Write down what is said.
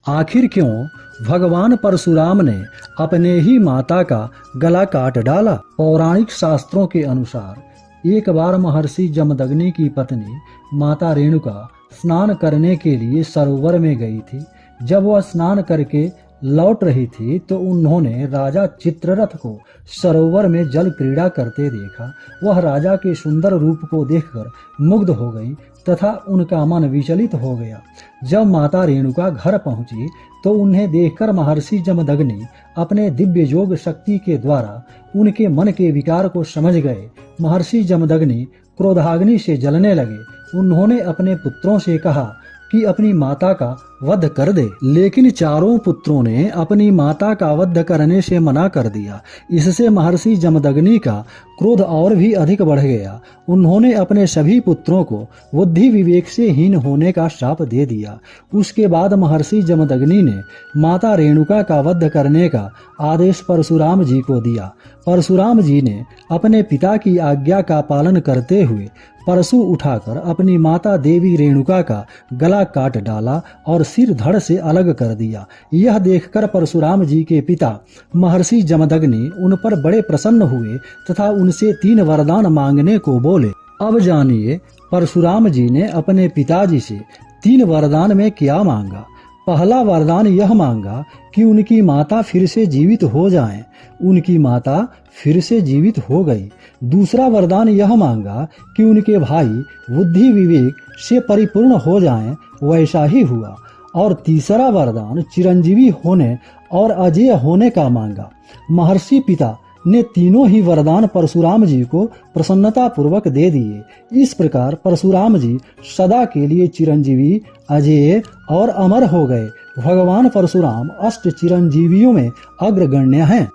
आखिर क्यों भगवान परशुराम ने अपने ही माता का गला काट डाला? पौराणिक शास्त्रों के अनुसार एक बार महर्षि जमदग्नि की पत्नी माता रेणुका स्नान करने के लिए सरोवर में गई थी। जब वह स्नान करके लौट रही थी तो उन्होंने राजा चित्ररथ को सरोवर में जल क्रीड़ा करते देखा। वह राजा के सुंदर रूप को देखकर मुग्ध हो गई तथा उनका मन विचलित हो गया। जब माता रेणुका घर पहुंची तो उन्हें देखकर महर्षि जमदग्नि अपने दिव्य योग शक्ति के द्वारा उनके मन के विकार को समझ गए। महर्षि जमदग्नि क्रोधाग्नि से जलने लगे। उन्होंने अपने पुत्रों से कहा कि अपनी माता का वध कर दे, लेकिन चारों पुत्रों ने अपनी माता का वध करने से मना कर दिया। इससे महर्षि जमदग्नि का क्रोध और भी अधिक बढ़ गया। उन्होंने अपने सभी पुत्रों को बुद्धि विवेक से हीन होने का श्राप दे दिया। उसके बाद महर्षि जमदग्नि ने माता रेणुका का वध करने का आदेश परशुराम जी को दिया। परशुराम जी ने अपने पिता की आज्ञा का पालन करते हुए परशु उठाकर अपनी माता देवी रेणुका का गला काट डाला और सिर धड़ से अलग कर दिया। यह देखकर परशुराम जी के पिता महर्षि जमदग्नि उन पर बड़े प्रसन्न हुए तथा उनसे 3 वरदान मांगने को बोले। अब जानिए परशुराम जी ने अपने पिताजी से 3 वरदान में क्या मांगा। पहला वरदान यह मांगा कि उनकी माता फिर से जीवित हो जाएं। उनकी माता फिर से जीवित हो गई। दूसरा वरदान यह मांगा कि उनके भाई बुद्धि विवेक से परिपूर्ण हो जाएं। वैसा ही हुआ। और तीसरा वरदान चिरंजीवी होने और अजेय होने का मांगा। महर्षि पिता ने तीनों ही वरदान परशुराम जी को प्रसन्नता पूर्वक दे दिए। इस प्रकार परशुराम जी सदा के लिए चिरंजीवी, अजेय और अमर हो गए। भगवान परशुराम अष्ट चिरंजीवियों में अग्रगण्य हैं।